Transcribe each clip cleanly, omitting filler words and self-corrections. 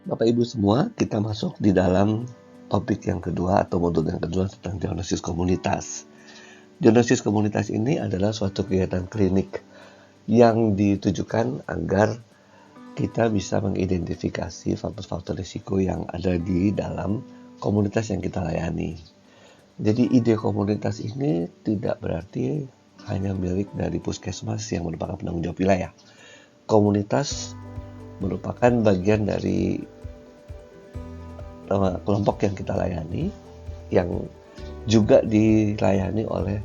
Bapak Ibu semua, kita masuk di dalam topik yang kedua atau modul yang kedua tentang diagnosis komunitas. Diagnosis komunitas ini adalah suatu kegiatan klinik yang ditujukan agar kita bisa mengidentifikasi faktor-faktor risiko yang ada di dalam komunitas yang kita layani. Jadi ide komunitas ini tidak berarti hanya milik dari puskesmas yang merupakan penanggung jawab wilayah. Komunitas merupakan bagian dari kelompok yang kita layani, yang juga dilayani oleh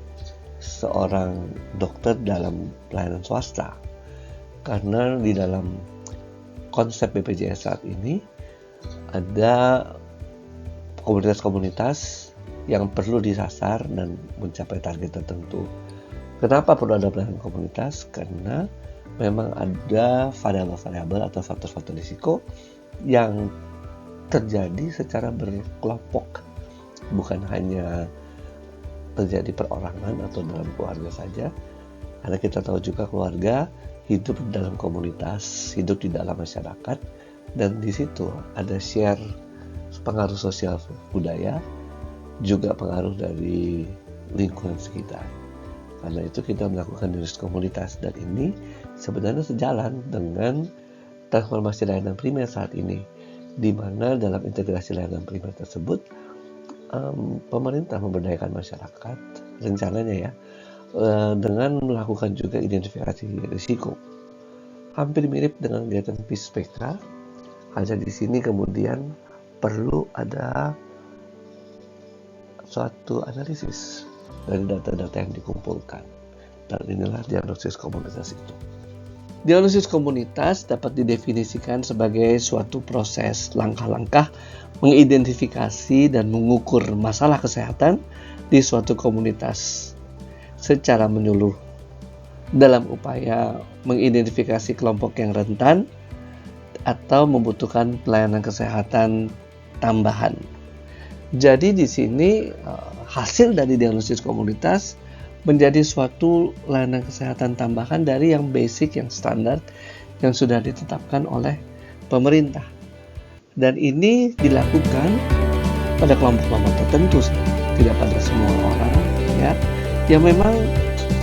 seorang dokter dalam pelayanan swasta. Karena di dalam konsep BPJS saat ini ada komunitas-komunitas yang perlu disasar dan mencapai target tertentu. Kenapa perlu ada pelayanan komunitas? Karena memang ada variabel-variabel atau faktor-faktor risiko yang terjadi secara berkelompok, bukan hanya terjadi perorangan atau dalam keluarga saja, karena kita tahu juga keluarga hidup dalam komunitas, hidup di dalam masyarakat, dan di situ ada share pengaruh sosial budaya, juga pengaruh dari lingkungan sekitar. Karena itu kita melakukan diagnosis komunitas, dan ini sebenarnya sejalan dengan transformasi layanan primer saat ini, di mana dalam integrasi layanan primer tersebut pemerintah memberdayakan masyarakat rencananya dengan melakukan juga identifikasi risiko. Hampir mirip dengan kegiatan PISPK, hanya di sini kemudian perlu ada suatu analisis dari data-data yang dikumpulkan, dan inilah diagnosis komunitas itu. Diagnosis komunitas dapat didefinisikan sebagai suatu proses langkah-langkah mengidentifikasi dan mengukur masalah kesehatan di suatu komunitas secara menyeluruh dalam upaya mengidentifikasi kelompok yang rentan atau membutuhkan pelayanan kesehatan tambahan. Jadi di sini hasil dari diagnosis komunitas menjadi suatu layanan kesehatan tambahan dari yang basic, yang standar, yang sudah ditetapkan oleh pemerintah. Dan ini dilakukan pada kelompok-kelompok tertentu, tidak pada semua orang, yang memang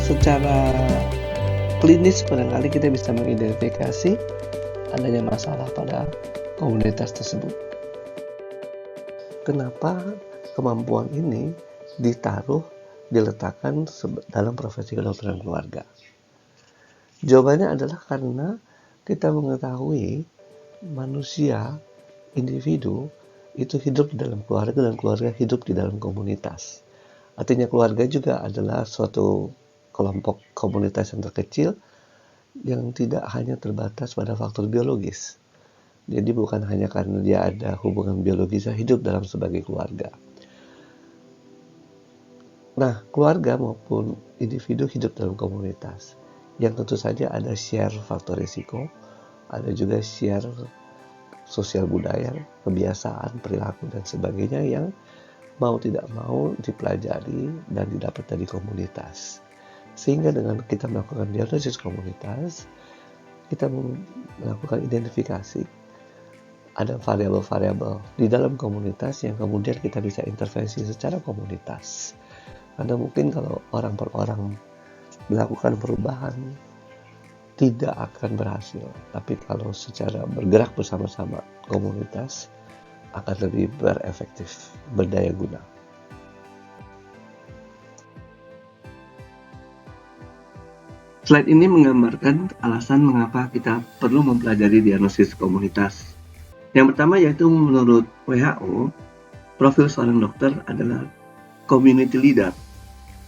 secara klinis barangkali kita bisa mengidentifikasi adanya masalah pada komunitas tersebut. Kenapa kemampuan ini diletakkan dalam profesi kedokteran keluarga? Jawabannya adalah karena kita mengetahui manusia, individu, itu hidup di dalam keluarga dan keluarga hidup di dalam komunitas. Artinya keluarga juga adalah suatu kelompok komunitas yang terkecil yang tidak hanya terbatas pada faktor biologis. Jadi bukan hanya karena dia ada hubungan biologis hidup dalam sebagai keluarga. Nah, keluarga maupun individu hidup dalam komunitas yang tentu saja ada share faktor risiko, ada juga share sosial budaya, kebiasaan, perilaku, dan sebagainya yang mau tidak mau dipelajari dan didapat dari komunitas. Sehingga dengan kita melakukan diagnosis komunitas, kita melakukan identifikasi ada variabel-variabel di dalam komunitas yang kemudian kita bisa intervensi secara komunitas. Karena mungkin kalau orang per orang melakukan perubahan tidak akan berhasil, tapi kalau secara bergerak bersama-sama komunitas akan lebih berefektif, berdaya guna. Slide ini menggambarkan alasan mengapa kita perlu mempelajari diagnosis komunitas. Yang pertama yaitu menurut WHO, profil seorang dokter adalah community leader.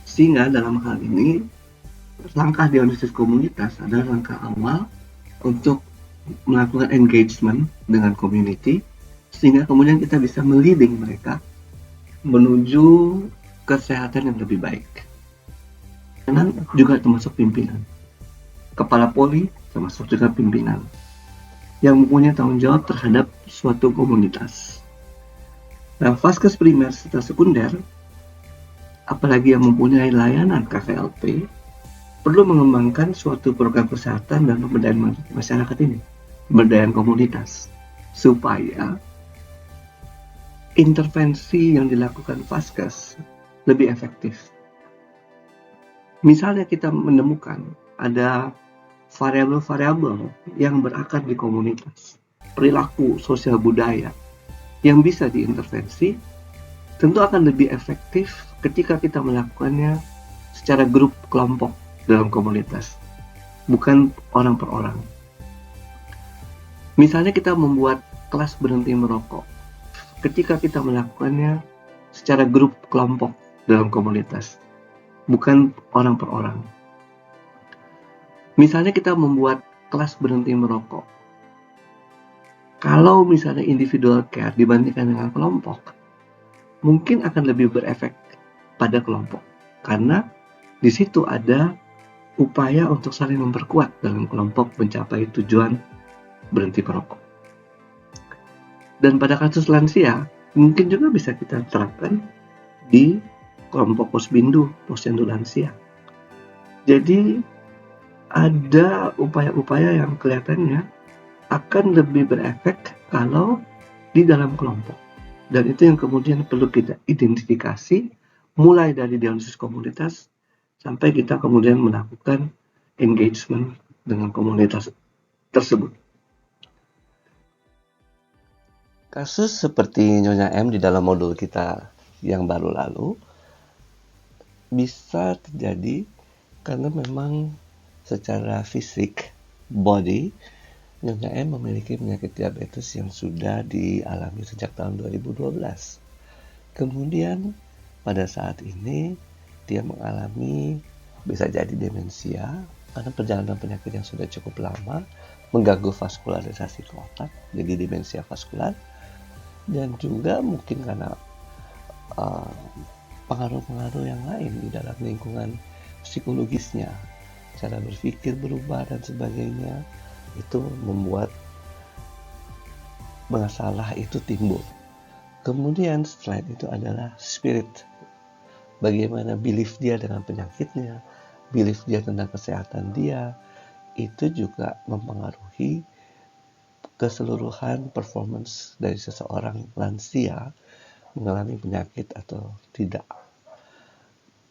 Sehingga dalam hal ini, langkah diagnosis komunitas adalah langkah awal untuk melakukan engagement dengan community, sehingga kemudian kita bisa meleading mereka menuju kesehatan yang lebih baik. Dan juga termasuk pimpinan. Kepala Poli termasuk juga pimpinan yang mempunyai tanggung jawab terhadap suatu komunitas. Nah, vaskes primer serta sekunder, apalagi yang mempunyai layanan KVLP, perlu mengembangkan suatu program kesehatan dan pemberdayaan masyarakat ini, pemberdayaan komunitas. supaya intervensi yang dilakukan Vaskes lebih efektif. Misalnya kita menemukan ada variabel-variabel yang berakar di komunitas, perilaku sosial budaya yang bisa diintervensi, tentu akan lebih efektif ketika kita melakukannya secara grup kelompok dalam komunitas, bukan orang per orang. Misalnya kita membuat kelas berhenti merokok, ketika kita melakukannya secara grup kelompok dalam komunitas, bukan orang per orang. Misalnya kita membuat kelas berhenti merokok. Kalau misalnya individual care dibandingkan dengan kelompok, mungkin akan lebih berefek pada kelompok. Karena di situ ada upaya untuk saling memperkuat dalam kelompok mencapai tujuan berhenti merokok. Dan pada kasus lansia, mungkin juga bisa kita terapkan di kelompok posbindu, posyandu lansia. Jadi ada upaya-upaya yang kelihatannya akan lebih berefek kalau di dalam kelompok. Dan itu yang kemudian perlu kita identifikasi mulai dari diagnosis komunitas sampai kita kemudian melakukan engagement dengan komunitas tersebut. Kasus seperti Nyonya M di dalam modul kita yang baru lalu bisa terjadi karena memang secara fisik, body, Nyonya M memiliki penyakit diabetes yang sudah dialami sejak tahun 2012. Kemudian pada saat ini dia mengalami bisa jadi demensia karena perjalanan penyakit yang sudah cukup lama mengganggu vaskularisasi ke otak, jadi demensia vaskular, dan juga mungkin karena pengaruh-pengaruh yang lain di dalam lingkungan psikologisnya, cara berpikir berubah dan sebagainya, itu membuat masalah itu timbul. Kemudian selain itu adalah spirit, bagaimana belief dia dengan penyakitnya, belief dia tentang kesehatan dia, itu juga mempengaruhi keseluruhan performance dari seseorang lansia mengalami penyakit atau tidak.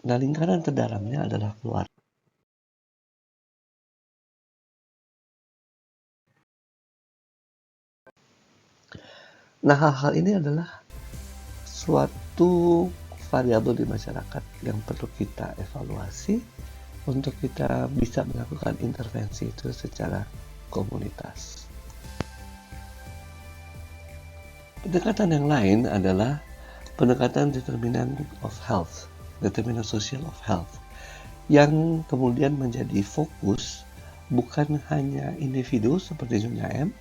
Nah, lingkaran terdalamnya adalah keluarga. Nah, hal-hal ini adalah suatu variabel di masyarakat yang perlu kita evaluasi untuk kita bisa melakukan intervensi itu secara komunitas. Pendekatan yang lain adalah pendekatan determinant of health, determinant social of health, yang kemudian menjadi fokus bukan hanya individu seperti Nyonya M,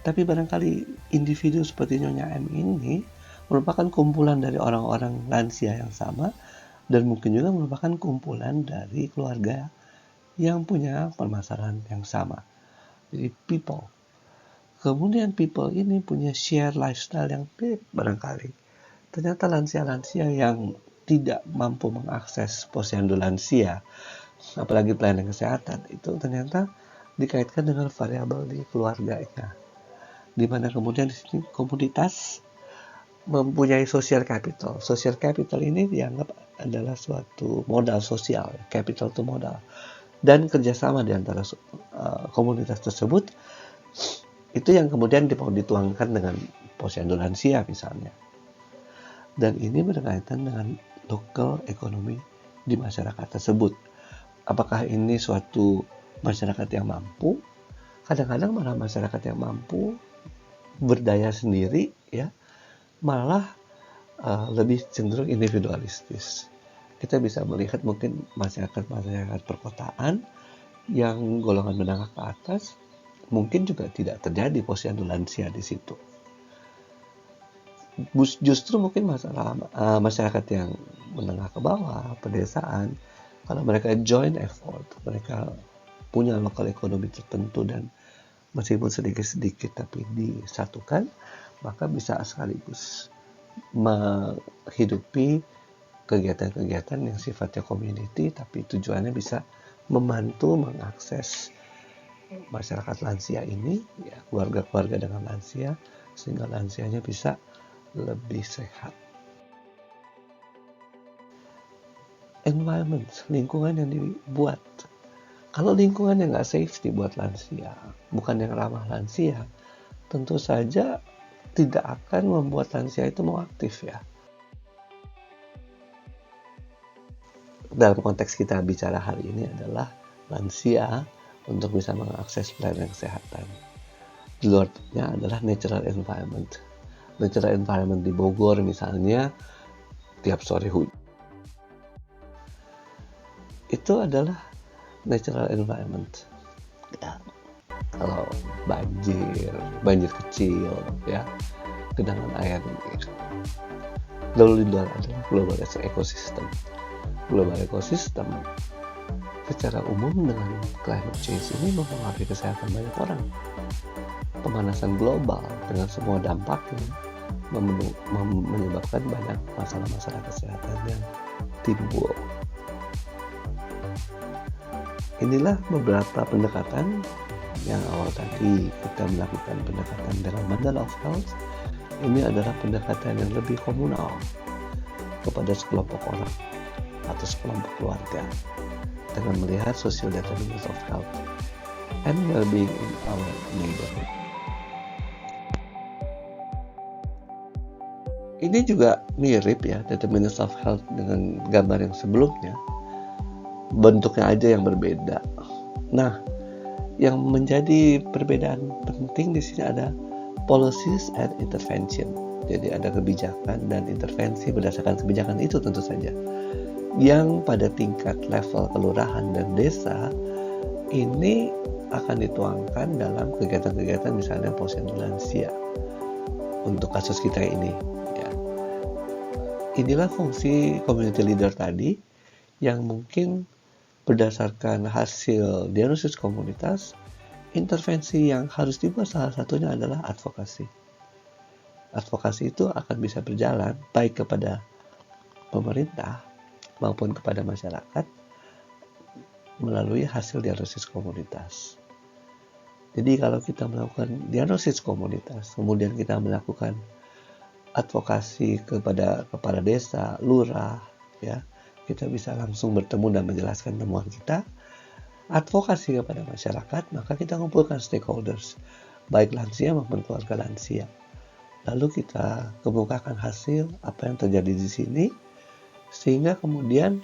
tapi barangkali individu seperti Nyonya M ini merupakan kumpulan dari orang-orang lansia yang sama dan mungkin juga merupakan kumpulan dari keluarga yang punya permasalahan yang sama. Jadi people. Kemudian people ini punya share lifestyle yang mirip barangkali. Ternyata lansia-lansia yang tidak mampu mengakses posyandu lansia, apalagi pelayanan kesehatan, itu ternyata dikaitkan dengan variabel di keluarganya, di mana kemudian di sini komunitas mempunyai social capital. Social capital ini dianggap adalah suatu modal sosial, capital itu modal, dan kerjasama di antara komunitas tersebut itu yang kemudian dituangkan dengan posyandu lansia misalnya. Dan ini berkaitan dengan local ekonomi di masyarakat tersebut. Apakah ini suatu masyarakat yang mampu? Kadang-kadang malah masyarakat yang mampu berdaya sendiri ya malah lebih cenderung individualistis. Kita bisa melihat mungkin masyarakat perkotaan yang golongan menengah ke atas mungkin juga tidak terjadi posyandu lansia di situ. Justru mungkin masyarakat yang menengah ke bawah, pedesaan, kalau mereka join effort, mereka punya lokal ekonomi tertentu dan meskipun sedikit-sedikit tapi disatukan, maka bisa sekaligus menghidupi kegiatan-kegiatan yang sifatnya community tapi tujuannya bisa membantu mengakses masyarakat lansia ini, ya, keluarga-keluarga dengan lansia, sehingga lansianya bisa lebih sehat. Environment, lingkungan yang dibuat. Kalau lingkungan yang nggak safety buat lansia, bukan yang ramah lansia, tentu saja tidak akan membuat lansia itu mau aktif ya. Dalam konteks kita bicara hari ini adalah lansia untuk bisa mengakses pelayanan kesehatan. Di luarnya adalah natural environment. Natural environment di Bogor misalnya, tiap sore hujan. Itu adalah natural environment. Ya, kalau banjir kecil, ya, genangan air. Lalu di luar adalah global ecosystem. Global ecosystem secara umum dengan climate change ini mempengaruhi kesehatan banyak orang. Pemanasan global dengan semua dampaknya menyebabkan banyak masalah-masalah kesehatan yang timbul. Inilah beberapa pendekatan yang awal tadi kita melakukan pendekatan dengan Mandala of Health. Ini adalah pendekatan yang lebih komunal kepada sekelompok orang atau sekelompok keluarga dengan melihat social determinants of health and well-being in our neighborhood. Ini juga mirip ya, determinants of health dengan gambar yang sebelumnya. Bentuknya aja yang berbeda. Nah, yang menjadi perbedaan penting di sini ada policies and intervention. Jadi ada kebijakan dan intervensi berdasarkan kebijakan itu tentu saja. Yang pada tingkat level kelurahan dan desa ini akan dituangkan dalam kegiatan-kegiatan misalnya posyandu lansia. Untuk kasus kita ini, ya. Inilah fungsi community leader tadi yang mungkin berdasarkan hasil diagnosis komunitas, intervensi yang harus dibuat salah satunya adalah advokasi. Advokasi itu akan bisa berjalan baik kepada pemerintah maupun kepada masyarakat melalui hasil diagnosis komunitas. Jadi kalau kita melakukan diagnosis komunitas, kemudian kita melakukan advokasi kepada kepala desa, lurah, ya, kita bisa langsung bertemu dan menjelaskan temuan kita. Advokasi kepada masyarakat, maka kita kumpulkan stakeholders, baik lansia maupun keluarga lansia. Lalu kita kemukakan hasil apa yang terjadi di sini, sehingga kemudian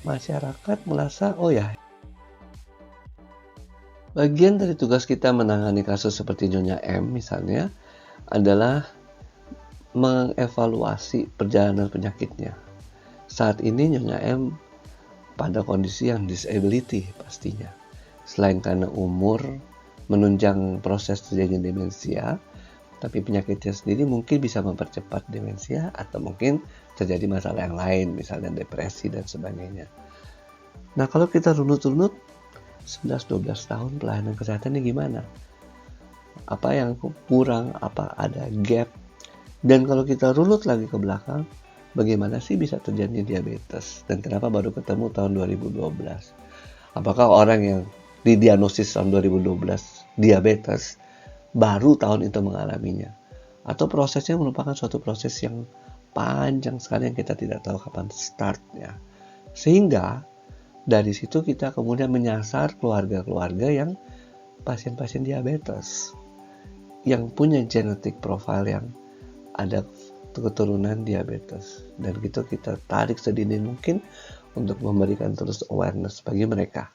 masyarakat merasa, oh ya, bagian dari tugas kita menangani kasus seperti Nyonya M misalnya adalah mengevaluasi perjalanan penyakitnya. Saat ini Nyonya M pada kondisi yang disability pastinya. Selain karena umur menunjang proses terjadinya demensia, tapi penyakitnya sendiri mungkin bisa mempercepat demensia atau mungkin terjadi masalah yang lain, misalnya depresi dan sebagainya. Nah, kalau kita runut-runut 11-12 tahun pelayanan kesehatannya gimana? Apa yang kurang, apa ada gap? Dan kalau kita runut lagi ke belakang, bagaimana sih bisa terjadi diabetes? Dan kenapa baru ketemu tahun 2012? Apakah orang yang didiagnosis tahun 2012 diabetes baru tahun itu mengalaminya? Atau prosesnya merupakan suatu proses yang panjang sekali yang kita tidak tahu kapan startnya. Sehingga dari situ kita kemudian menyasar keluarga-keluarga yang pasien-pasien diabetes yang punya genetic profile yang ada keturunan diabetes, dan gitu kita tarik sedini mungkin untuk memberikan terus awareness bagi mereka.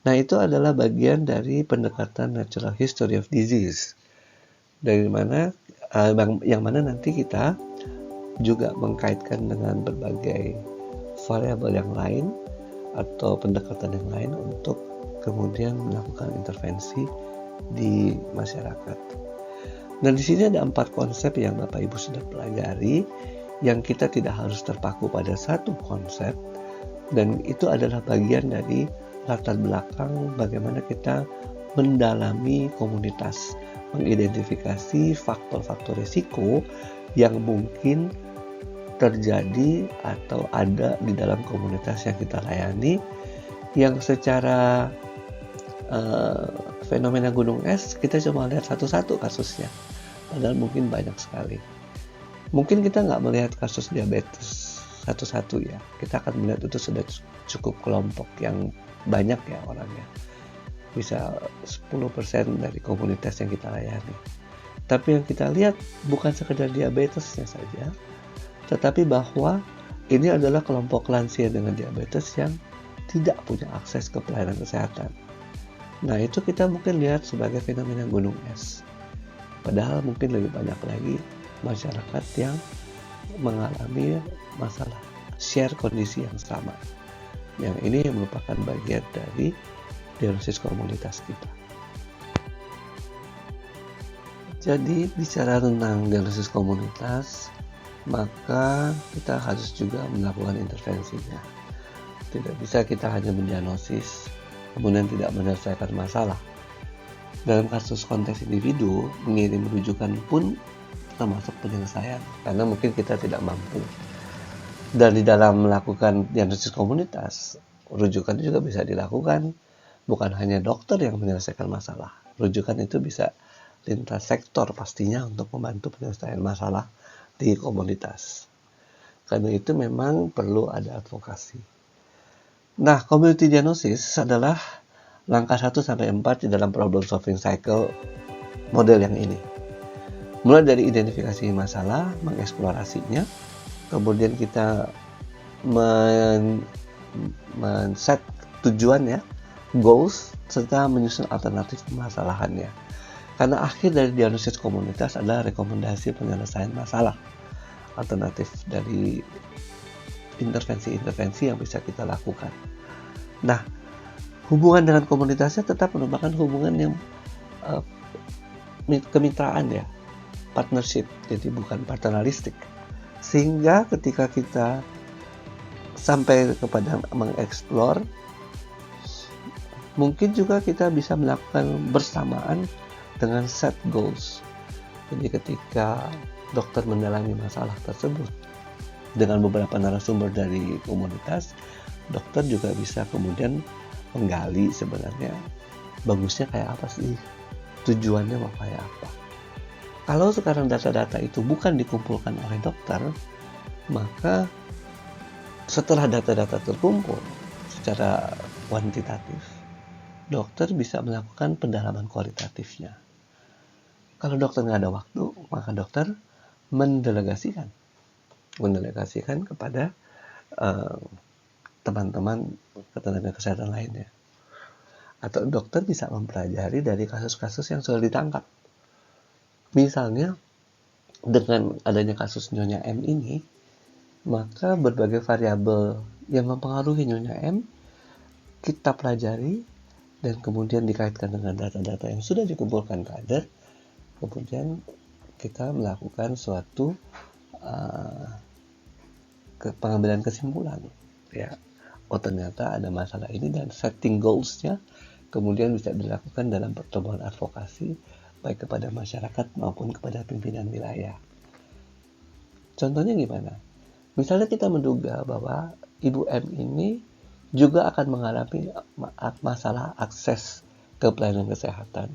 Nah, itu adalah bagian dari pendekatan natural history of disease, dari mana yang mana nanti kita juga mengkaitkan dengan berbagai variabel yang lain atau pendekatan yang lain untuk kemudian melakukan intervensi di masyarakat. Dan di sini ada 4 konsep yang Bapak Ibu sudah pelajari, yang kita tidak harus terpaku pada satu konsep, dan itu adalah bagian dari latar belakang bagaimana kita mendalami komunitas, mengidentifikasi faktor-faktor risiko yang mungkin terjadi atau ada di dalam komunitas yang kita layani, yang secara fenomena gunung es, kita cuma lihat satu-satu kasusnya, padahal mungkin banyak sekali. Mungkin kita nggak melihat kasus diabetes satu-satu ya, kita akan melihat itu sudah cukup kelompok yang banyak ya orangnya, bisa 10% dari komunitas yang kita layani. Tapi yang kita lihat bukan sekedar diabetesnya saja, tetapi bahwa ini adalah kelompok lansia dengan diabetes yang tidak punya akses ke pelayanan kesehatan. Nah, itu kita mungkin lihat sebagai fenomena gunung es. Padahal mungkin lebih banyak lagi masyarakat yang mengalami masalah share kondisi yang sama. Yang ini merupakan bagian dari diagnosis komunitas kita. Jadi bicara tentang diagnosis komunitas, maka kita harus juga melakukan intervensinya. Tidak bisa kita hanya mendiagnosis, kemudian tidak menyelesaikan masalah. Dalam kasus konteks individu, mengirim rujukan pun termasuk penyelesaian, karena mungkin kita tidak mampu. Dan di dalam melakukan diagnosis komunitas, rujukan juga bisa dilakukan, bukan hanya dokter yang menyelesaikan masalah. Rujukan itu bisa lintas sektor pastinya untuk membantu penyelesaian masalah di komunitas. Karena itu memang perlu ada advokasi. Nah, community diagnosis adalah langkah 1-4 di dalam problem solving cycle model yang ini. Mulai dari identifikasi masalah, mengeksplorasinya, kemudian kita men-set tujuan ya, goals, serta menyusun alternatif permasalahannya. Karena akhir dari diagnosis komunitas adalah rekomendasi penyelesaian masalah, alternatif dari intervensi-intervensi yang bisa kita lakukan. Nah, hubungan dengan komunitasnya tetap merupakan hubungan yang kemitraan ya, partnership, jadi bukan paternalistik. Sehingga ketika kita sampai kepada mengeksplor, mungkin juga kita bisa melakukan bersamaan dengan set goals. Jadi ketika dokter mendalami masalah tersebut dengan beberapa narasumber dari komunitas, dokter juga bisa kemudian menggali sebenarnya bagusnya kayak apa sih, tujuannya mau kayak apa. Kalau sekarang data-data itu bukan dikumpulkan oleh dokter, maka setelah data-data terkumpul secara kuantitatif, dokter bisa melakukan pendalaman kualitatifnya. Kalau dokter nggak ada waktu, maka dokter mendelegasikan kepada teman-teman tenaga kesehatan lainnya. Atau dokter bisa mempelajari dari kasus-kasus yang sudah ditangkap. Misalnya, dengan adanya kasus Nyonya M ini, maka berbagai variabel yang mempengaruhi Nyonya M kita pelajari dan kemudian dikaitkan dengan data-data yang sudah dikumpulkan kader, kemudian kita melakukan suatu pengambilan kesimpulan. Ya, oh ternyata ada masalah ini dan setting goals-nya kemudian bisa dilakukan dalam pertemuan advokasi baik kepada masyarakat maupun kepada pimpinan wilayah. Contohnya gimana? Misalnya kita menduga bahwa Ibu M ini juga akan mengalami masalah akses ke pelayanan kesehatan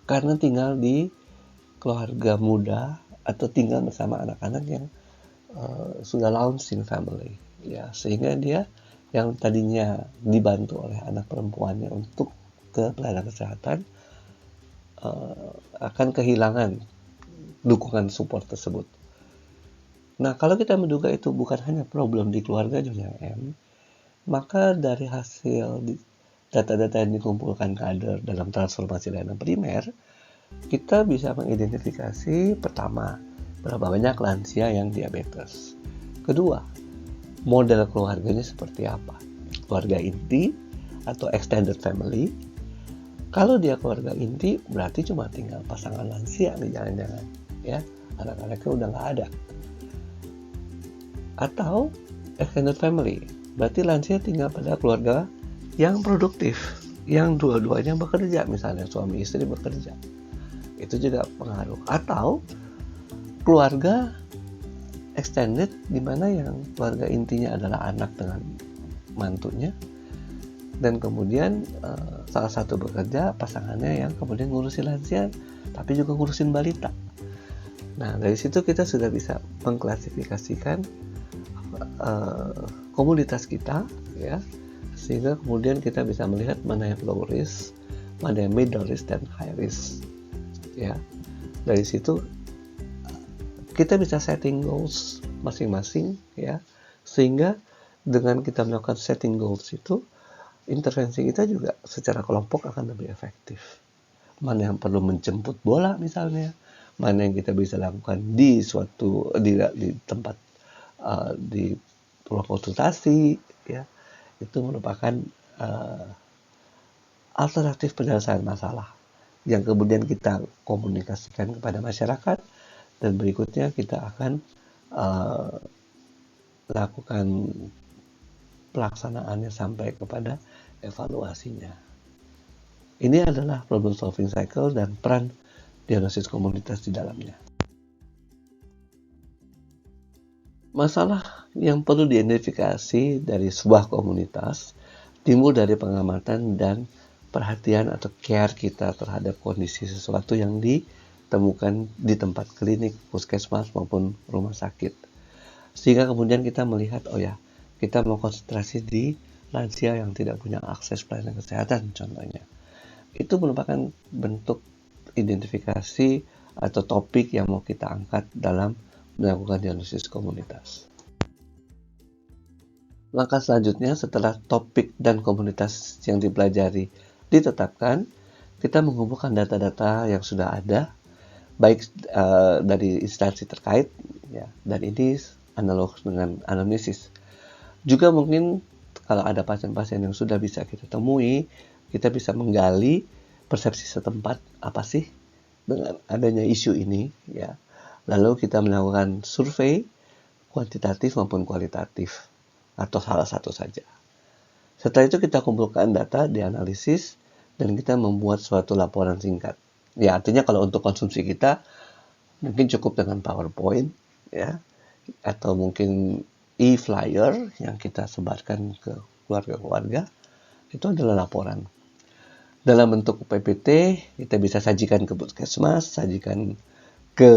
karena tinggal di keluarga muda atau tinggal bersama anak-anak yang sudah launching family, ya, sehingga dia yang tadinya dibantu oleh anak perempuannya untuk ke pelayanan kesehatan akan kehilangan dukungan support tersebut. Nah, kalau kita menduga itu bukan hanya problem di keluarga Nyonya M, maka dari hasil data-data yang dikumpulkan kader dalam transformasi layanan primer, kita bisa mengidentifikasi pertama, berapa banyak lansia yang diabetes. Kedua, model keluarganya seperti apa? Keluarga inti atau extended family. Kalau dia keluarga inti, berarti cuma tinggal pasangan lansia nih, jangan-jangan, ya, anak-anaknya udah nggak ada. Atau extended family, berarti lansia tinggal pada keluarga yang produktif, yang dua-duanya bekerja, misalnya suami istri bekerja. Itu juga pengaruh. Atau keluarga extended di mana yang keluarga intinya adalah anak dengan mantunya, dan kemudian salah satu bekerja, pasangannya yang kemudian ngurusin lansia tapi juga ngurusin balita. Nah, dari situ kita sudah bisa mengklasifikasikan komunitas kita, ya, sehingga kemudian kita bisa melihat mana yang low risk, mana yang middle risk, dan high risk, ya. Dari situ kita bisa setting goals masing-masing, ya, sehingga dengan kita melakukan setting goals itu, intervensi kita juga secara kelompok akan lebih efektif. Mana yang perlu menjemput bola misalnya, mana yang kita bisa lakukan di tempat di ruang konsultasi, ya, itu merupakan alternatif penyelesaian masalah yang kemudian kita komunikasikan kepada masyarakat, dan berikutnya kita akan lakukan pelaksanaannya sampai kepada evaluasinya. Ini adalah problem solving cycle dan peran diagnosis komunitas di dalamnya. Masalah yang perlu diidentifikasi dari sebuah komunitas timbul dari pengamatan dan perhatian atau care kita terhadap kondisi sesuatu yang ditemukan di tempat klinik, puskesmas maupun rumah sakit. Sehingga kemudian kita melihat, oh ya, kita mau konsentrasi di lansia yang tidak punya akses pelayanan kesehatan contohnya. Itu merupakan bentuk identifikasi atau topik yang mau kita angkat dalam melakukan diagnosis komunitas. Langkah selanjutnya setelah topik dan komunitas yang dipelajari ditetapkan, kita mengumpulkan data-data yang sudah ada, baik dari instansi terkait, ya, dan ini analog dengan anamnesis. Juga mungkin kalau ada pasien-pasien yang sudah bisa kita temui, kita bisa menggali persepsi setempat apa sih dengan adanya isu ini, ya. Lalu kita melakukan survei kuantitatif maupun kualitatif atau salah satu saja. Setelah itu kita kumpulkan data, dianalisis, dan kita membuat suatu laporan singkat. Ya, artinya kalau untuk konsumsi kita mungkin cukup dengan PowerPoint, ya, atau mungkin e-flyer yang kita sebarkan ke keluarga-keluarga. Itu adalah laporan. Dalam bentuk PPT, kita bisa sajikan ke puskesmas, sajikan ke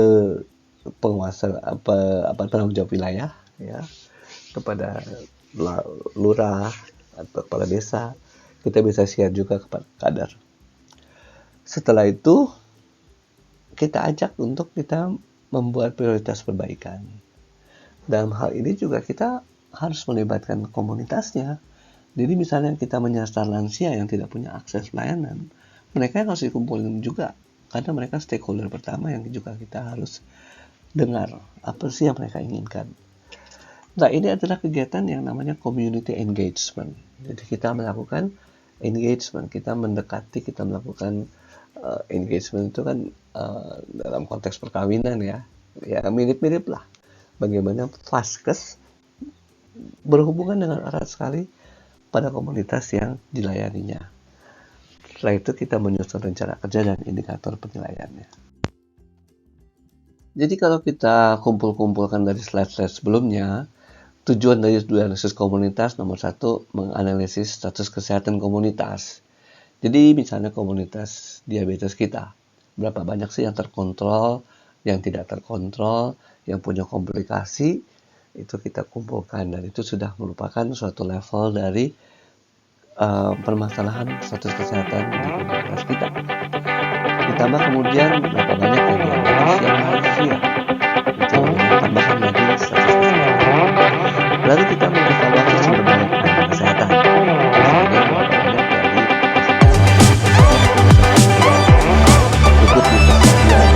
penguasa penanggung jawab wilayah, ya, kepada lurah atau kepala desa. Kita bisa share juga kepada kader. Setelah itu, kita ajak untuk kita membuat prioritas perbaikan. Dalam hal ini juga kita harus melibatkan komunitasnya. Jadi misalnya kita menyasar lansia yang tidak punya akses pelayanan, mereka harus dikumpulin juga, karena mereka stakeholder pertama yang juga kita harus dengar apa sih yang mereka inginkan. Nah, ini adalah kegiatan yang namanya community engagement. Jadi kita melakukan engagement, kita mendekati, kita melakukan engagement itu kan dalam konteks perkawinan, ya mirip-mirip lah. Bagaimana Vaskes berhubungan dengan erat sekali pada komunitas yang dilayaninya. Setelah itu kita menyusun rencana kerja dan indikator penilaiannya. Jadi kalau kita kumpul-kumpulkan dari slide-slide sebelumnya, tujuan dari diagnosis komunitas nomor 1, menganalisis status kesehatan komunitas. Jadi misalnya komunitas diabetes kita, berapa banyak sih yang terkontrol, yang tidak terkontrol, yang punya komplikasi, itu kita kumpulkan, dan itu sudah merupakan suatu level dari permasalahan status kesehatan di komunitas kita. Ditambah kemudian berapa banyak yang diabetes yang lansia, itu tambahan lagi status kesehatan. Lalu kita mengevaluasi sumber daya pelayanan kesehatan. Misalnya berapa banyak dari ikut di persediaan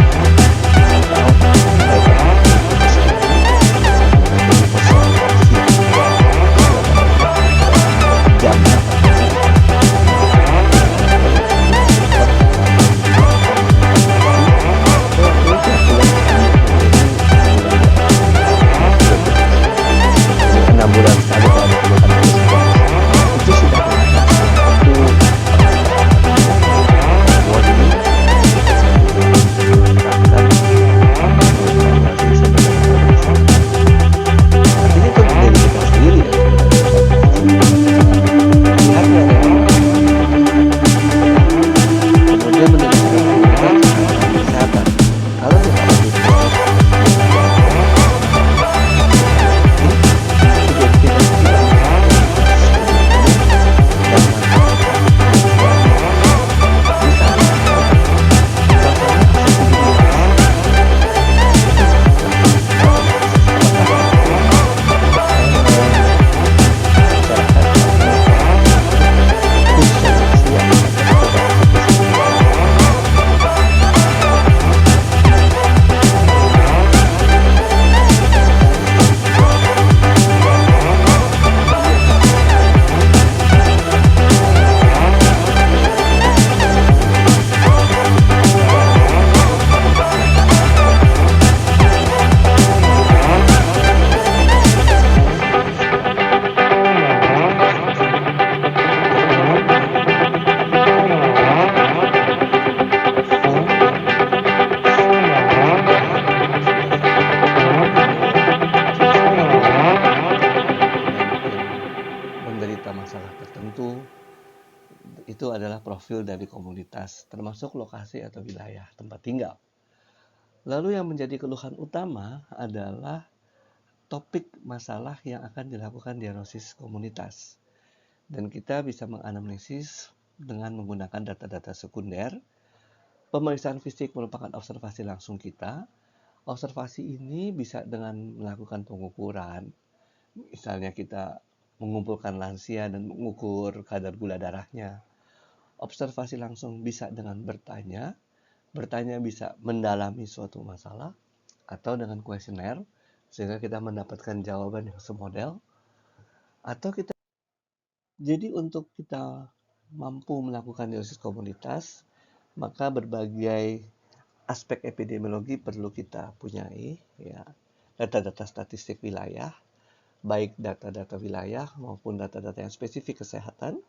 profil dari komunitas, termasuk lokasi atau wilayah tempat tinggal. Lalu yang menjadi keluhan utama adalah topik masalah yang akan dilakukan diagnosis komunitas. Dan kita bisa menganalisis dengan menggunakan data-data sekunder. Pemeriksaan fisik merupakan observasi langsung kita. Observasi ini bisa dengan melakukan pengukuran. Misalnya kita mengumpulkan lansia dan mengukur kadar gula darahnya. Observasi langsung bisa dengan bertanya. Bertanya bisa mendalami suatu masalah atau dengan kuesioner sehingga kita mendapatkan jawaban yang semodel. Atau kita Jadi untuk kita mampu melakukan diagnosis komunitas, maka berbagai aspek epidemiologi perlu kita punyai, ya. Data-data statistik wilayah, baik data-data wilayah maupun data-data yang spesifik kesehatan,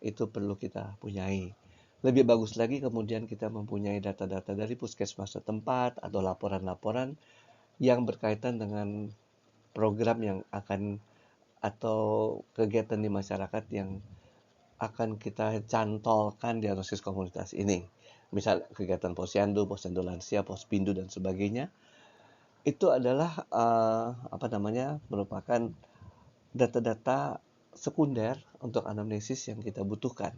itu perlu kita punyai. Lebih bagus lagi kemudian kita mempunyai data-data dari puskesmas setempat atau laporan-laporan yang berkaitan dengan program yang akan atau kegiatan di masyarakat yang akan kita cantolkan diagnosis komunitas ini. Misal kegiatan posyandu, posyandu lansia, pospindu dan sebagainya. Itu adalah merupakan data-data sekunder untuk anamnesis yang kita butuhkan.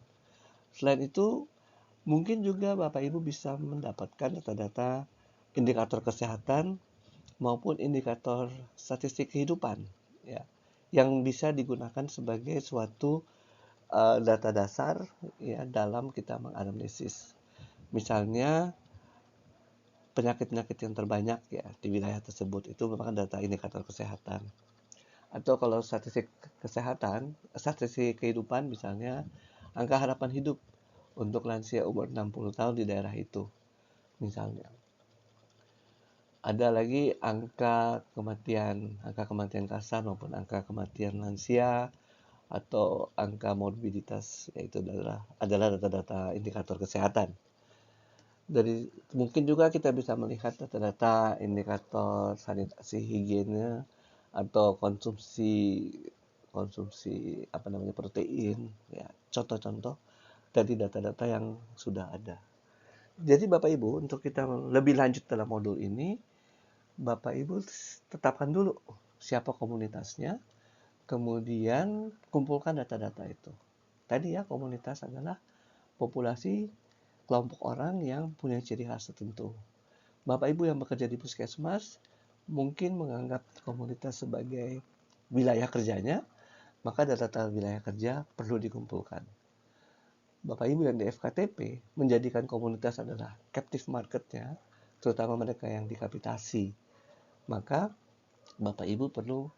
Selain itu, mungkin juga Bapak Ibu bisa mendapatkan data-data indikator kesehatan maupun indikator statistik kehidupan, ya, yang bisa digunakan sebagai suatu data dasar, ya, dalam kita menganalisis. Misalnya penyakit-penyakit yang terbanyak, ya, di wilayah tersebut itu merupakan data indikator kesehatan. Atau kalau statistik kesehatan, statistik kehidupan misalnya angka harapan hidup untuk lansia umur 60 tahun di daerah itu misalnya. Ada lagi angka kematian kasar maupun angka kematian lansia atau angka morbiditas, yaitu adalah data-data indikator kesehatan. Dari mungkin juga kita bisa melihat data-data indikator sanitasi higiene atau konsumsi konsumsi protein, ya, contoh-contoh dari data-data yang sudah ada. Jadi Bapak Ibu, untuk kita lebih lanjut dalam modul ini, Bapak Ibu tetapkan dulu siapa komunitasnya, kemudian kumpulkan data-data itu. Tadi ya, komunitas adalah populasi kelompok orang yang punya ciri khas tertentu. Bapak Ibu yang bekerja di puskesmas mungkin menganggap komunitas sebagai wilayah kerjanya, maka data-data wilayah kerja perlu dikumpulkan. Bapak Ibu yang di FKTP menjadikan komunitas adalah captive marketnya, terutama mereka yang dikapitasi. Maka Bapak Ibu perlu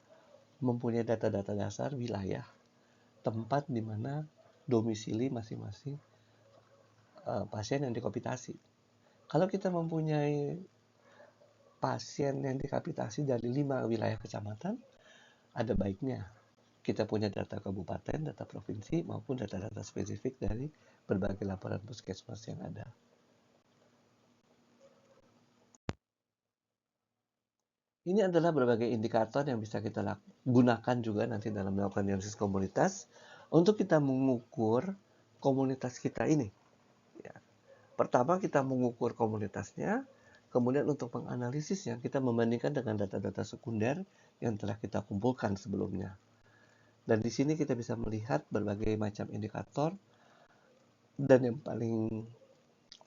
mempunyai data-data dasar wilayah, tempat di mana domisili masing-masing pasien yang dikapitasi. Kalau kita mempunyai pasien yang dikapitasi dari 5 wilayah kecamatan, ada baiknya kita punya data kabupaten, data provinsi, maupun data-data spesifik dari berbagai laporan puskesmas yang ada. Ini adalah berbagai indikator yang bisa kita gunakan juga nanti dalam melakukan diagnosis komunitas untuk kita mengukur komunitas kita ini. Ya. Pertama kita mengukur komunitasnya, kemudian untuk menganalisisnya kita membandingkan dengan data-data sekunder yang telah kita kumpulkan sebelumnya. Dan di sini kita bisa melihat berbagai macam indikator dan yang paling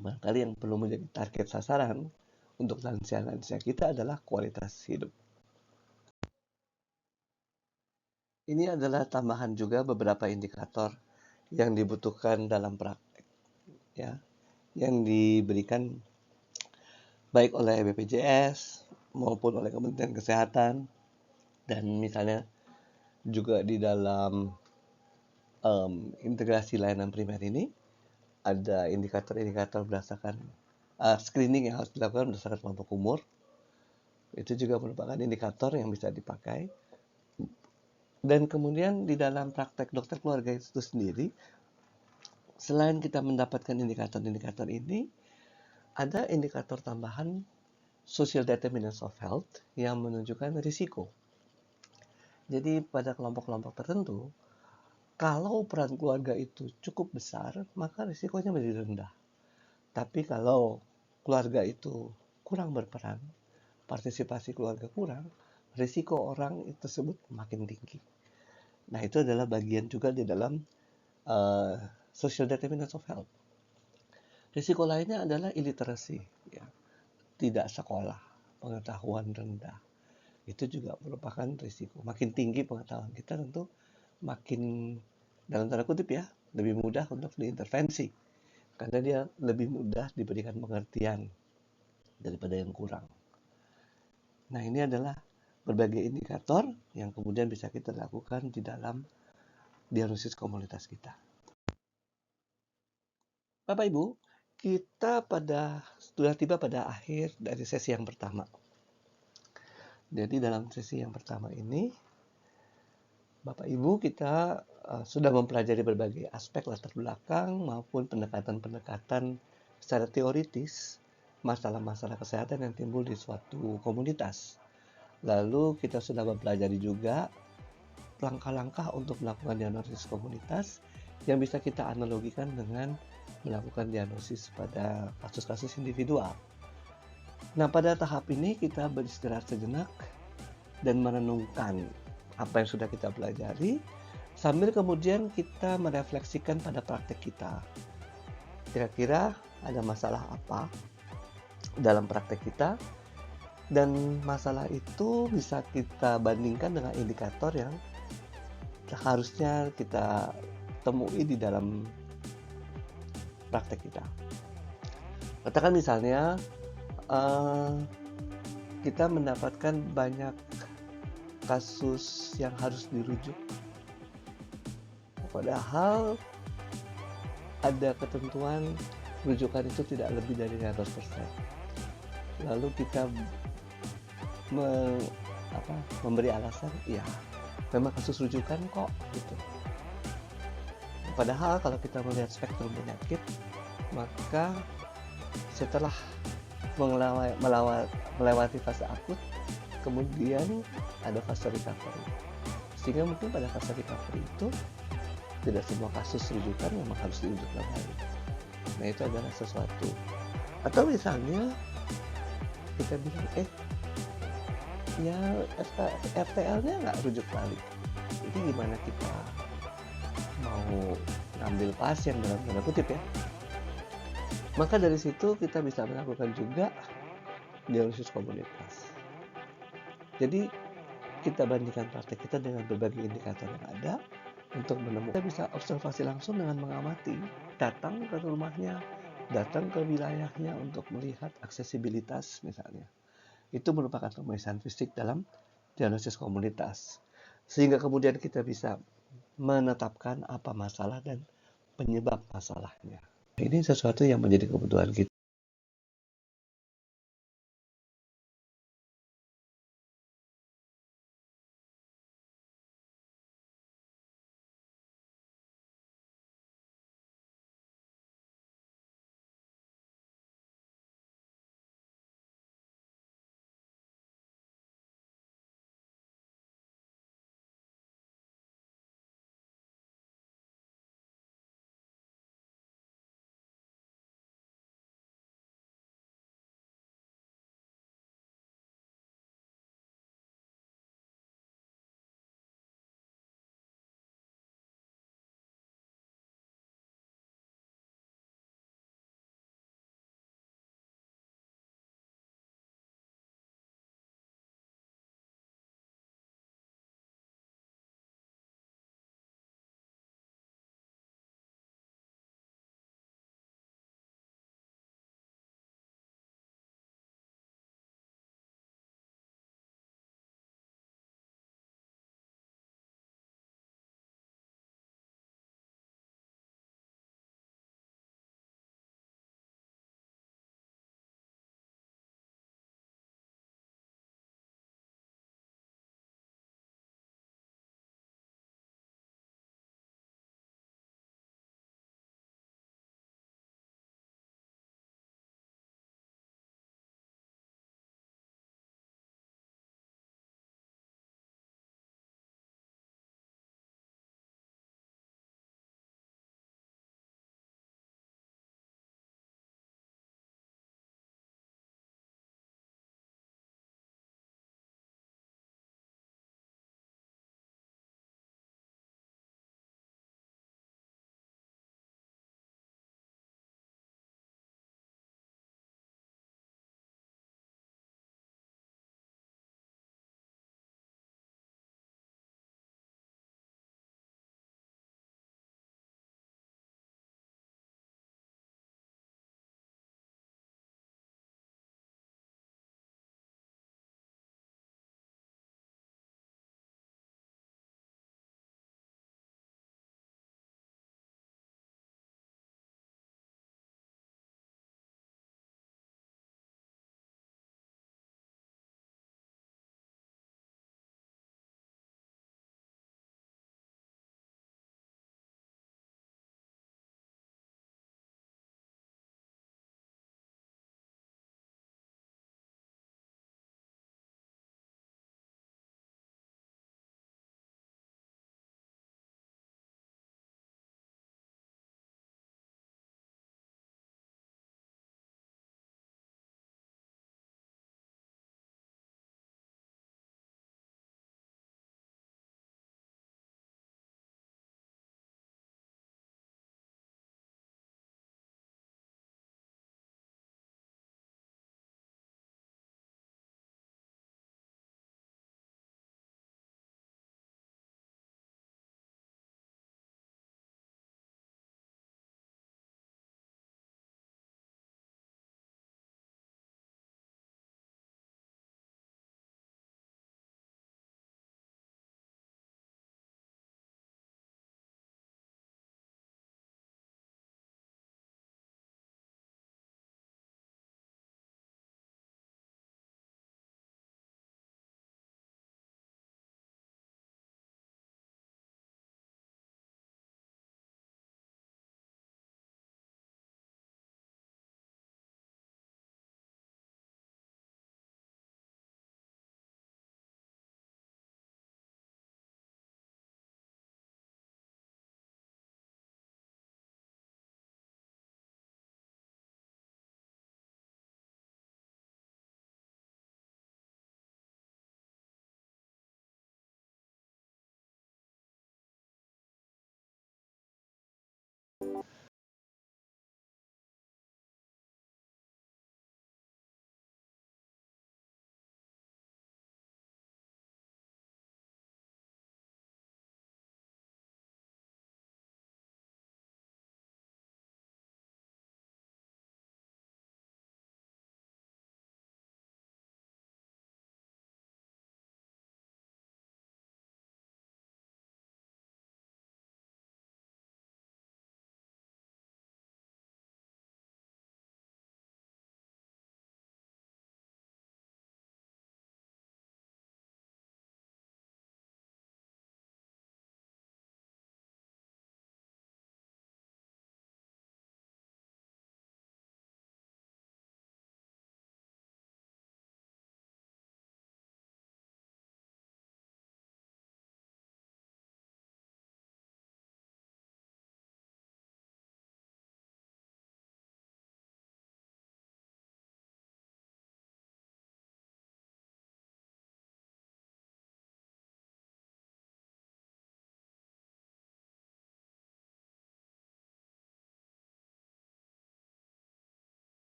barangkali yang perlu menjadi target sasaran untuk lansia-lansia kita adalah kualitas hidup. Ini adalah tambahan juga beberapa indikator yang dibutuhkan dalam praktek, ya, yang diberikan baik oleh BPJS maupun oleh Kementerian Kesehatan, dan misalnya juga di dalam integrasi layanan primer ini ada indikator-indikator berdasarkan screening yang harus dilakukan berdasarkan kelompok umur. Itu juga merupakan indikator yang bisa dipakai. Dan kemudian di dalam praktek dokter keluarga itu sendiri, selain kita mendapatkan indikator-indikator ini, ada indikator tambahan social determinants of health yang menunjukkan risiko. Jadi pada kelompok-kelompok tertentu, Kalau peran keluarga itu cukup besar, maka risikonya menjadi rendah. Tapi kalau keluarga itu kurang berperan, partisipasi keluarga kurang, risiko orang tersebut makin tinggi. Nah, itu adalah bagian juga di dalam uh, social determinants of health. Risiko lainnya adalah illiteracy, ya, tidak sekolah, pengetahuan rendah. Itu juga merupakan risiko. Makin tinggi pengetahuan kita tentu makin dalam tanda kutip ya, lebih mudah untuk diintervensi. Karena dia lebih mudah diberikan pengertian daripada yang kurang. Nah, ini adalah berbagai indikator yang kemudian bisa kita lakukan di dalam diagnosis komunitas kita. Bapak Ibu, kita sudah tiba pada akhir dari sesi yang pertama. Jadi dalam sesi yang pertama ini, Bapak Ibu kita sudah mempelajari berbagai aspek latar belakang maupun pendekatan-pendekatan secara teoritis masalah-masalah kesehatan yang timbul di suatu komunitas. Lalu kita sudah mempelajari juga langkah-langkah untuk melakukan diagnosis komunitas yang bisa kita analogikan dengan melakukan diagnosis pada kasus-kasus individual. Nah, pada tahap ini kita beristirahat sejenak dan merenungkan apa yang sudah kita pelajari, sambil kemudian kita merefleksikan pada praktek kita. Kira-kira ada masalah apa dalam praktek kita, dan masalah itu bisa kita bandingkan dengan indikator yang harusnya kita temui di dalam praktek kita. Katakan misalnya kita mendapatkan banyak kasus yang harus dirujuk, padahal ada ketentuan rujukan itu tidak lebih dari 100%. Lalu kita memberi alasan, ya memang kasus rujukan kok gitu. Padahal kalau kita melihat spektrum penyakit, maka setelah melewati fase akut, kemudian ada fase recovery. Sehingga mungkin pada fase recovery itu tidak semua kasus rujukan memang harus dirujuk kembali. Nah, itu adalah sesuatu. Atau misalnya kita bilang, ya FTL-nya nggak rujuk balik. Jadi gimana kita mau ngambil pasien dalam tanda kutip ya? Maka dari situ kita bisa melakukan juga diagnosis komunitas. Jadi kita bandingkan praktek kita dengan berbagai indikator yang ada untuk menemukan. Kita bisa observasi langsung dengan mengamati, datang ke rumahnya, datang ke wilayahnya untuk melihat aksesibilitas misalnya. Itu merupakan pemeriksaan fisik dalam diagnosis komunitas. Sehingga kemudian kita bisa menetapkan apa masalah dan penyebab masalahnya. Ini sesuatu yang menjadi kebutuhan kita.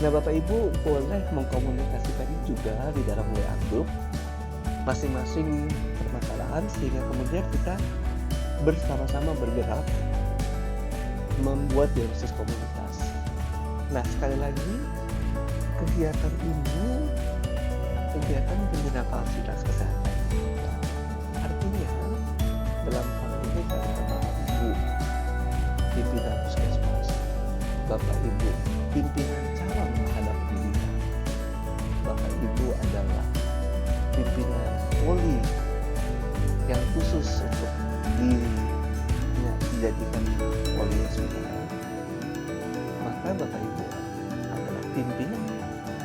Nah, Bapak Ibu boleh mengkomunikasikan juga di dalam WA group masing-masing permasalahan sehingga kemudian kita bersama-sama bergerak membuat diagnosis komunitas. Nah, sekali lagi kegiatan ini kegiatan pembina fasilitas kesehatan. Artinya dalam hal ini kata Bapak Ibu pimpinan puskesmas, Bapak Ibu pimpinan calon menghadap pimpinan, Bapak Ibu adalah pimpinan poli yang khusus untuk dijadikan poli nasional, maka Bapak Ibu adalah pimpinan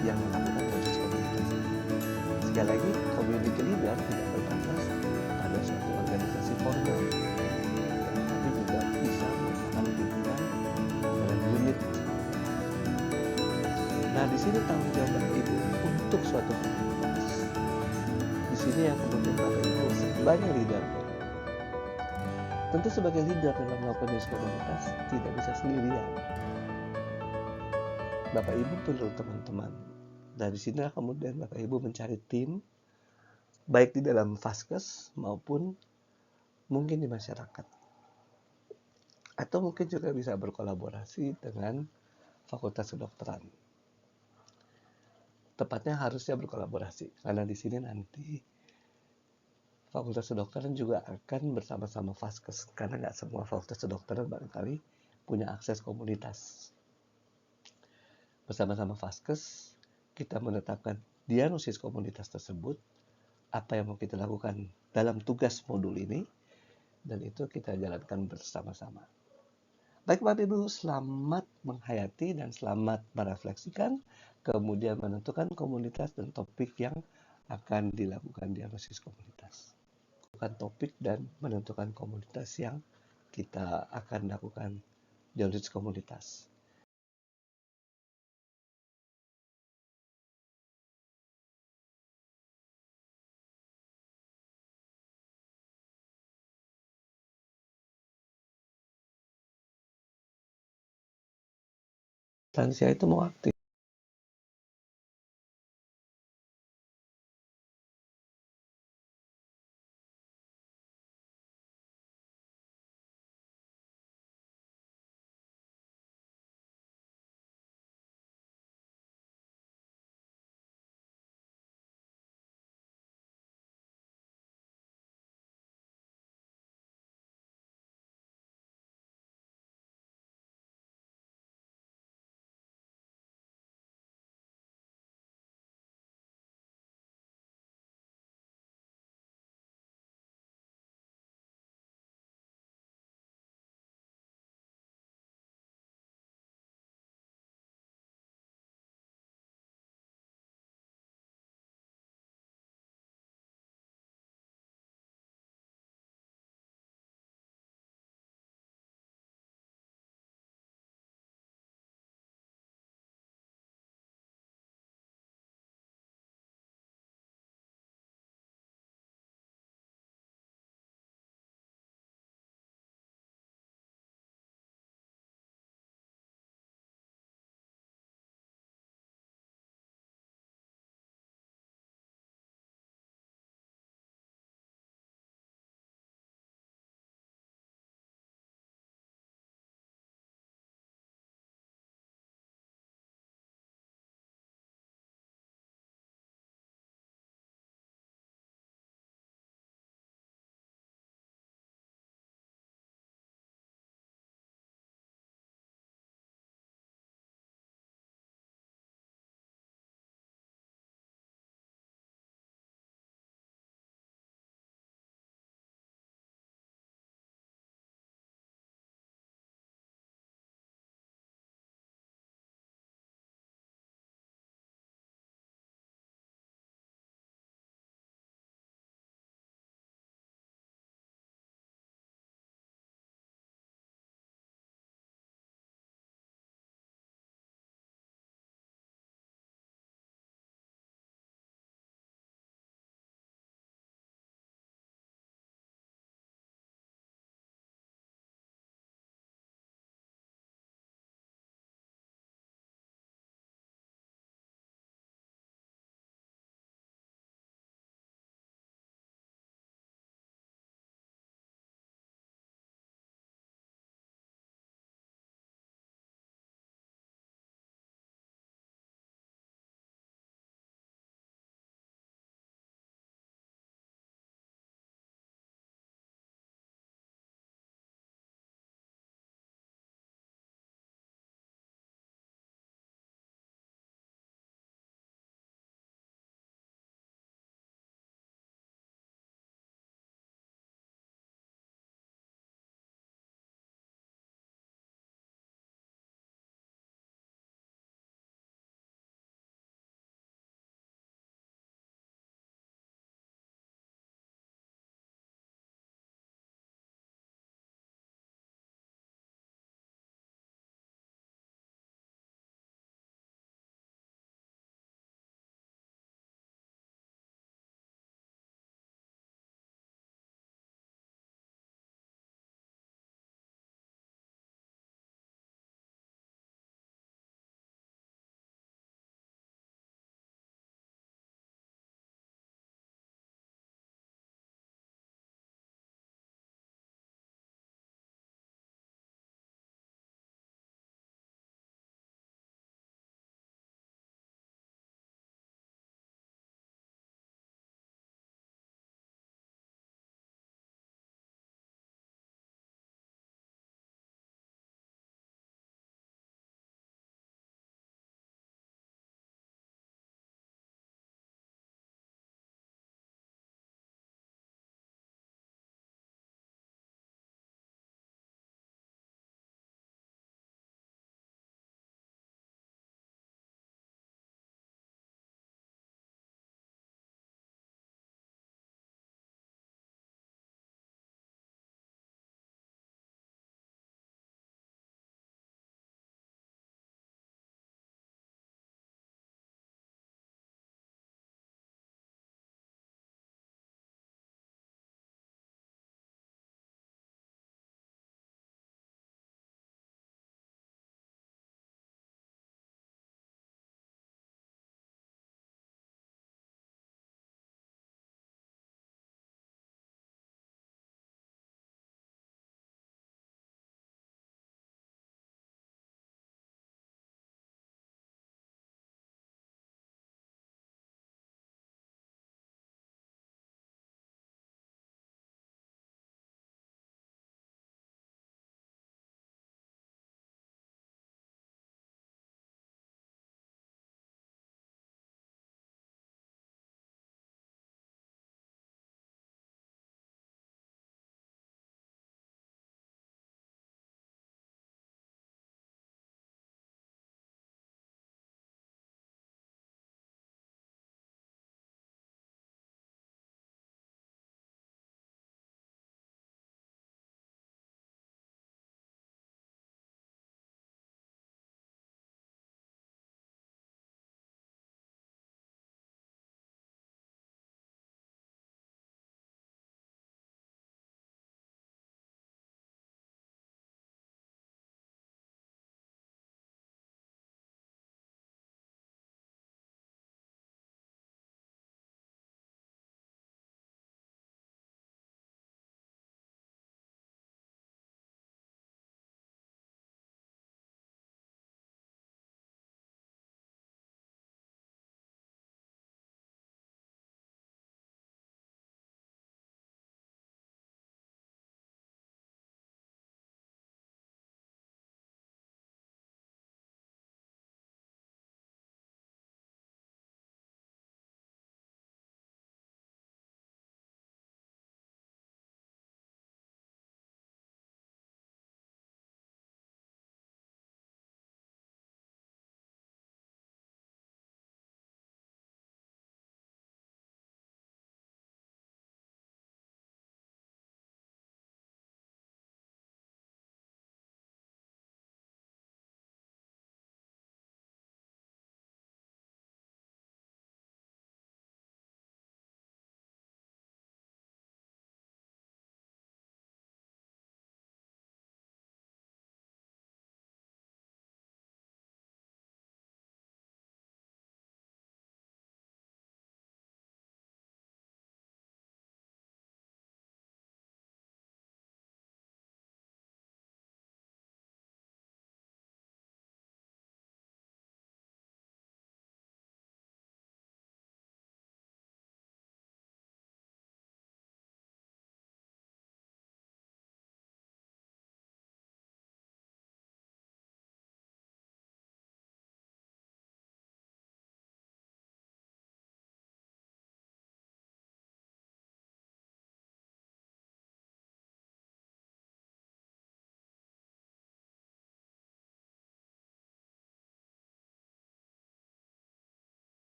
yang melakukan proses komunitas. Sekali lagi, community leader tidak terbatas pada suatu organisasi formal, tapi juga bisa merupakan pimpinan dalam unit. Nah, di sini tanggung jawab Bapak Ibu untuk suatu komunitas. Di sini yang kemudian Bapak Ibu sebagai leader. Tentu sebagai leader dalam melakukan komunitas tidak bisa sendirian. Bapak Ibu perlu teman-teman. Dari sinilah kemudian Bapak Ibu mencari tim, baik di dalam Vaskes maupun mungkin di masyarakat. Atau mungkin juga bisa berkolaborasi dengan Fakultas Kedokteran. Tepatnya harusnya berkolaborasi, karena di sini nanti Fakultas Kedokteran juga akan bersama-sama Vaskes, karena nggak semua Fakultas Kedokteran barangkali punya akses komunitas. Bersama-sama Vaskes, kita menetapkan diagnosis komunitas tersebut, apa yang mau kita lakukan dalam tugas modul ini, dan itu kita jalankan bersama-sama. Baik Bapak Ibu, selamat menghayati dan selamat merefleksikan, kemudian menentukan komunitas dan topik yang akan dilakukan diagnosis komunitas. Bukan topik dan menentukan komunitas yang kita akan lakukan diagnosis komunitas. Lansia itu mau aktif.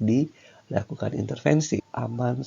dilakukan intervensi. Aman